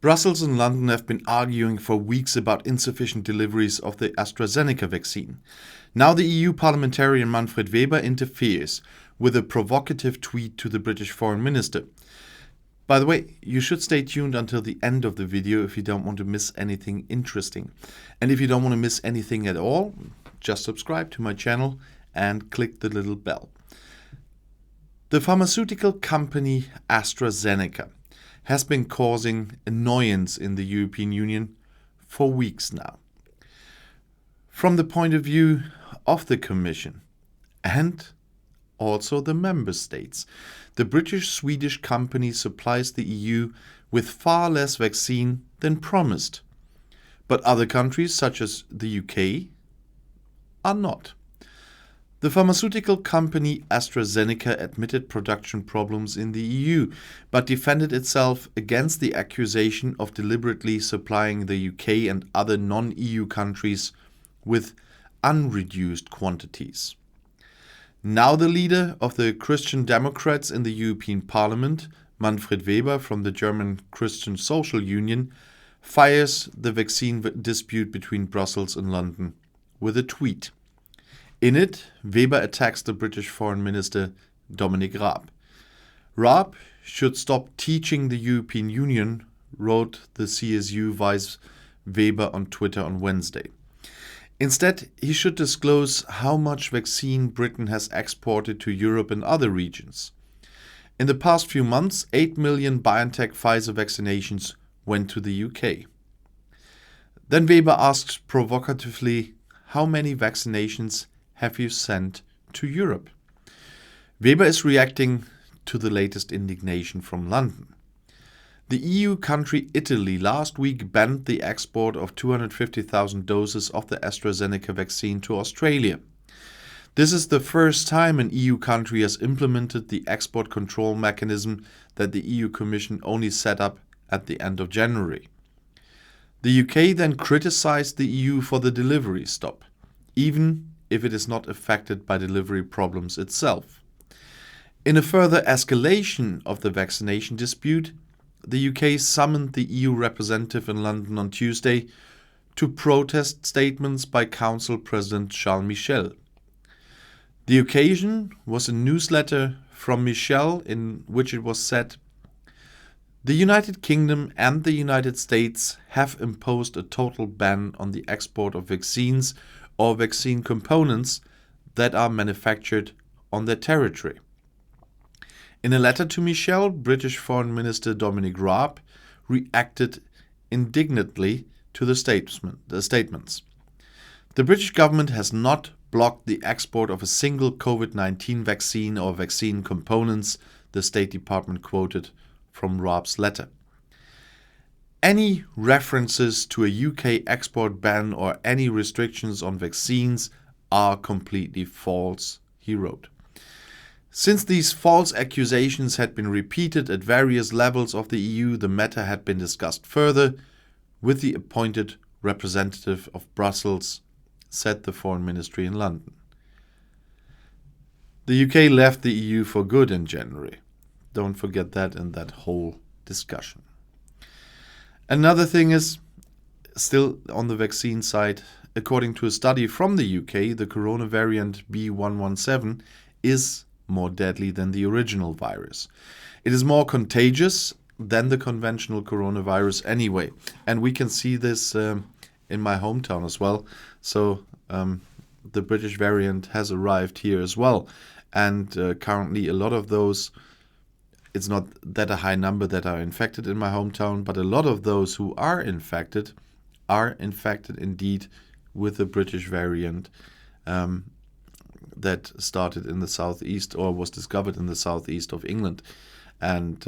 Brussels and London have been arguing for weeks about insufficient deliveries of the AstraZeneca vaccine. Now the EU parliamentarian Manfred Weber interferes with a provocative tweet to the British Foreign Minister. By the way, you should stay tuned until the end of the video if you don't want to miss anything interesting. And if you don't want to miss anything at all, just subscribe to my channel and click the little bell. The pharmaceutical company AstraZeneca has been causing annoyance in the European Union for weeks now. From the point of view of the Commission and also the member states, the British-Swedish company supplies the EU with far less vaccine than promised. But other countries, such as the UK, are not. The pharmaceutical company AstraZeneca admitted production problems in the EU, but defended itself against the accusation of deliberately supplying the UK and other non-EU countries with unreduced quantities. Now the leader of the Christian Democrats in the European Parliament, Manfred Weber from the German Christian Social Union, fires the vaccine dispute between Brussels and London with a tweet. In it, Weber attacks the British Foreign Minister Dominic Raab. Raab should stop teaching the European Union, wrote the CSU vice Weber on Twitter on Wednesday. Instead, he should disclose how much vaccine Britain has exported to Europe and other regions. In the past few months, 8 million BioNTech-Pfizer vaccinations went to the UK. Then Weber asks provocatively, how many vaccinations have you sent to Europe? Weber is reacting to the latest indignation from London. The EU country Italy last week banned the export of 250,000 doses of the AstraZeneca vaccine to Australia. This is the first time an EU country has implemented the export control mechanism that the EU Commission only set up at the end of January. The UK then criticized the EU for the delivery stop, even if it is not affected by delivery problems itself. In a further escalation of the vaccination dispute, the UK summoned the EU representative in London on Tuesday to protest statements by Council President Charles Michel. The occasion was a newsletter from Michel in which it was said, "The United Kingdom and the United States have imposed a total ban on the export of vaccines or vaccine components that are manufactured on their territory." In a letter to Michel, British Foreign Minister Dominic Raab reacted indignantly to the statements. The British government has not blocked the export of a single COVID-19 vaccine or vaccine components, the State Department quoted from Raab's letter. Any references to a UK export ban or any restrictions on vaccines are completely false, he wrote. Since these false accusations had been repeated at various levels of the EU, the matter had been discussed further with the appointed representative of Brussels, said the Foreign Ministry in London. The UK left the EU for good in January. Don't forget that in that whole discussion. Another thing is, still on the vaccine side, according to a study from the UK, the corona variant B.1.1.7 is more deadly than the original virus. It is more contagious than the conventional coronavirus anyway. And we can see this in my hometown as well. So the British variant has arrived here as well. And currently a lot of those, it's not that a high number that are infected in my hometown, but a lot of those who are infected indeed with the British variant that started in the southeast or was discovered in the southeast of England. And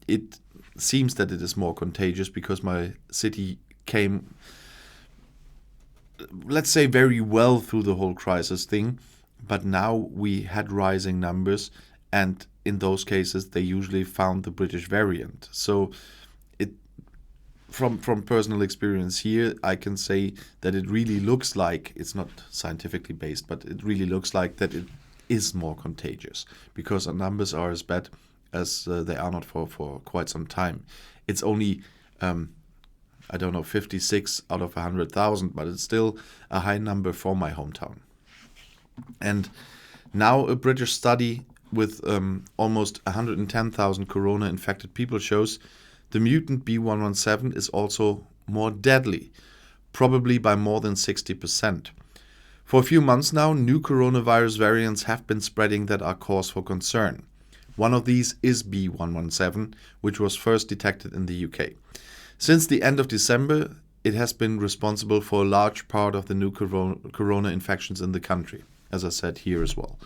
it seems that it is more contagious because my city came, let's say, very well through the whole crisis thing. But now we had rising numbers, and in those cases they usually found the British variant. So it, from personal experience here, I can say that it really looks like, it's not scientifically based, but it really looks like that it is more contagious because our numbers are as bad as they are not for quite some time. It's only I don't know, 56 out of 100,000, but it's still a high number for my hometown. And now a British study with almost 110,000 corona-infected people shows the mutant B117 is also more deadly, probably by more than 60%. For a few months now, new coronavirus variants have been spreading that are cause for concern. One of these is B117, which was first detected in the UK. Since the end of December, it has been responsible for a large part of the new corona infections in the country, as I said here as well.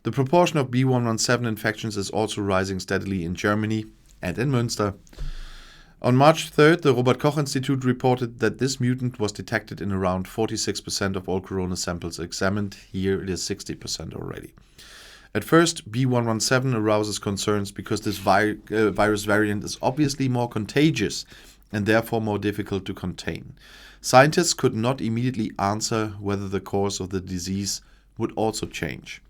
The proportion of B117 infections is also rising steadily in Germany and in Münster. On March 3rd, the Robert Koch Institute reported that this mutant was detected in around 46% of all corona samples examined. Here it is 60% already. At first, B117 arouses concerns because this virus variant is obviously more contagious and therefore more difficult to contain. Scientists could not immediately answer whether the course of the disease would also change.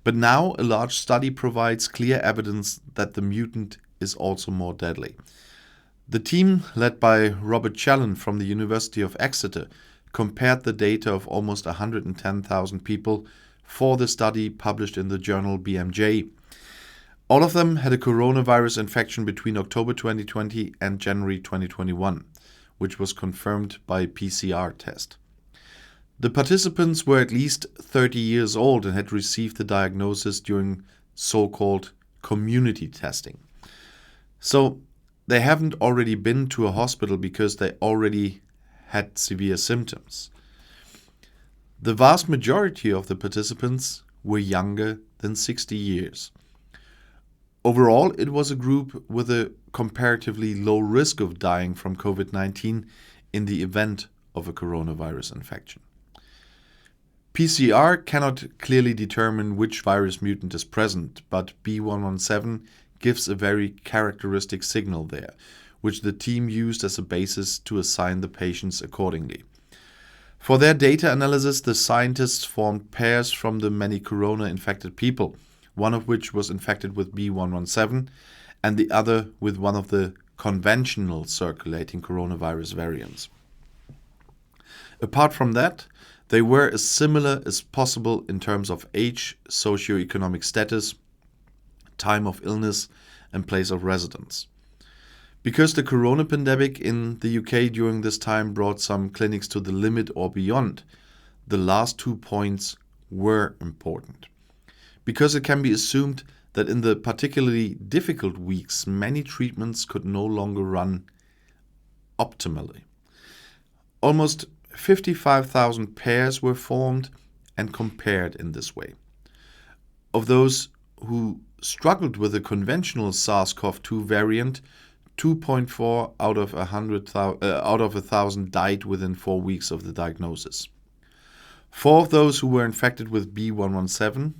But now a large study provides clear evidence that the mutant is also more deadly. The team, led by Robert Challen from the University of Exeter, compared the data of almost 110,000 people for the study published in the journal BMJ. All of them had a coronavirus infection between October 2020 and January 2021, which was confirmed by PCR test. The participants were at least 30 years old and had received the diagnosis during so-called community testing. So they haven't already been to a hospital because they already had severe symptoms. The vast majority of the participants were younger than 60 years. Overall, it was a group with a comparatively low risk of dying from COVID-19 in the event of a coronavirus infection. PCR cannot clearly determine which virus mutant is present, but B117 gives a very characteristic signal there, which the team used as a basis to assign the patients accordingly. For their data analysis, the scientists formed pairs from the many corona-infected people, one of which was infected with B117 and the other with one of the conventional circulating coronavirus variants. Apart from that, they were as similar as possible in terms of age, socioeconomic status, time of illness, and place of residence. Because the corona pandemic in the UK during this time brought some clinics to the limit or beyond, the last 2 points were important. Because it can be assumed that in the particularly difficult weeks, many treatments could no longer run optimally. Almost 55,000 pairs were formed and compared in this way. Of those who struggled with the conventional SARS-CoV-2 variant, 2.4 out of 1,000 died within 4 weeks of the diagnosis. 4 of those who were infected with B117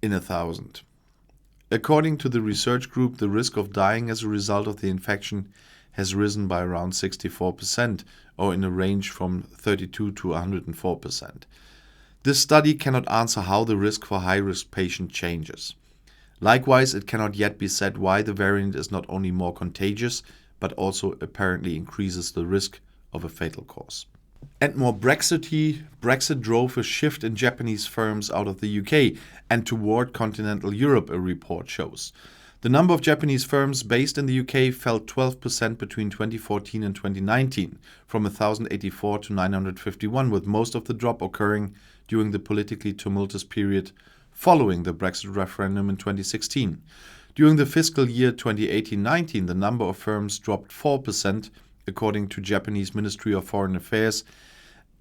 in 1,000. According to the research group, the risk of dying as a result of the infection has risen by around 64%, or in a range from 32 to 104%. This study cannot answer how the risk for high-risk patients changes. Likewise, it cannot yet be said why the variant is not only more contagious, but also apparently increases the risk of a fatal cause. And more Brexit-y, Brexit drove a shift in Japanese firms out of the UK and toward continental Europe, a report shows. The number of Japanese firms based in the UK fell 12% between 2014 and 2019, from 1,084 to 951, with most of the drop occurring during the politically tumultuous period following the Brexit referendum in 2016. During the fiscal year 2018-19, the number of firms dropped 4%, according to Japanese Ministry of Foreign Affairs,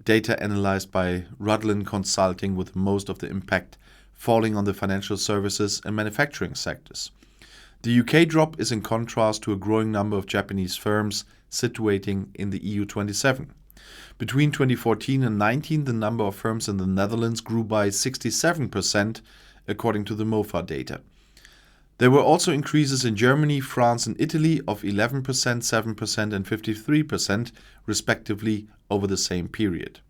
data analyzed by Rudlin Consulting, with most of the impact falling on the financial services and manufacturing sectors. The UK drop is in contrast to a growing number of Japanese firms situating in the EU27. Between 2014 and 19, the number of firms in the Netherlands grew by 67%, according to the MOFA data. There were also increases in Germany, France, and Italy of 11%, 7%, and 53%, respectively, over the same period.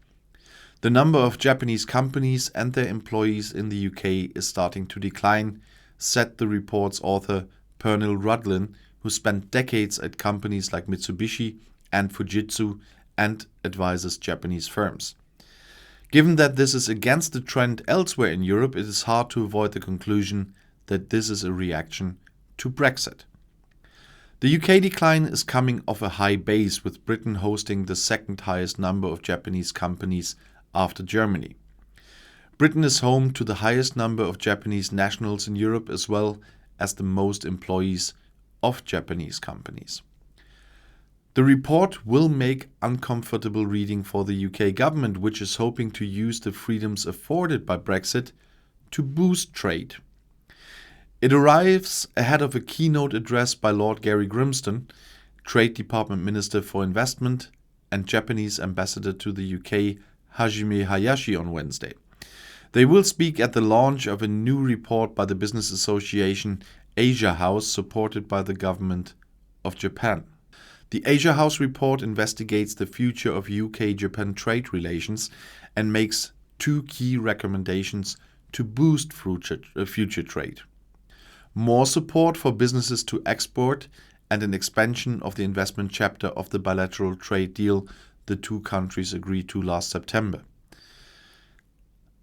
The number of Japanese companies and their employees in the UK is starting to decline, said the report's author Pernil Rudlin, who spent decades at companies like Mitsubishi and Fujitsu and advises Japanese firms. Given that this is against the trend elsewhere in Europe, it is hard to avoid the conclusion that this is a reaction to Brexit. The UK decline is coming off a high base, with Britain hosting the second highest number of Japanese companies after Germany. Britain is home to the highest number of Japanese nationals in Europe, as well as the most employees of Japanese companies. The report will make uncomfortable reading for the UK government, which is hoping to use the freedoms afforded by Brexit to boost trade. It arrives ahead of a keynote address by Lord Gary Grimston, Trade Department Minister for Investment, and Japanese Ambassador to the UK, Hajime Hayashi, on Wednesday. They will speak at the launch of a new report by the business association Asia House, supported by the government of Japan. The Asia House report investigates the future of UK-Japan trade relations and makes two key recommendations to boost future trade: more support for businesses to export and an expansion of the investment chapter of the bilateral trade deal the two countries agreed to last September.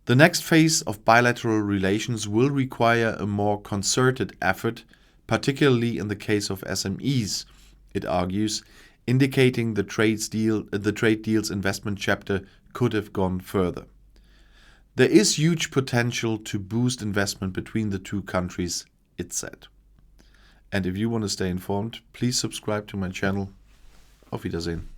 The next phase of bilateral relations will require a more concerted effort, particularly in the case of SMEs, it argues, indicating the trade deal's investment chapter could have gone further. There is huge potential to boost investment between the two countries, it said. And if you want to stay informed, please subscribe to my channel. Auf Wiedersehen.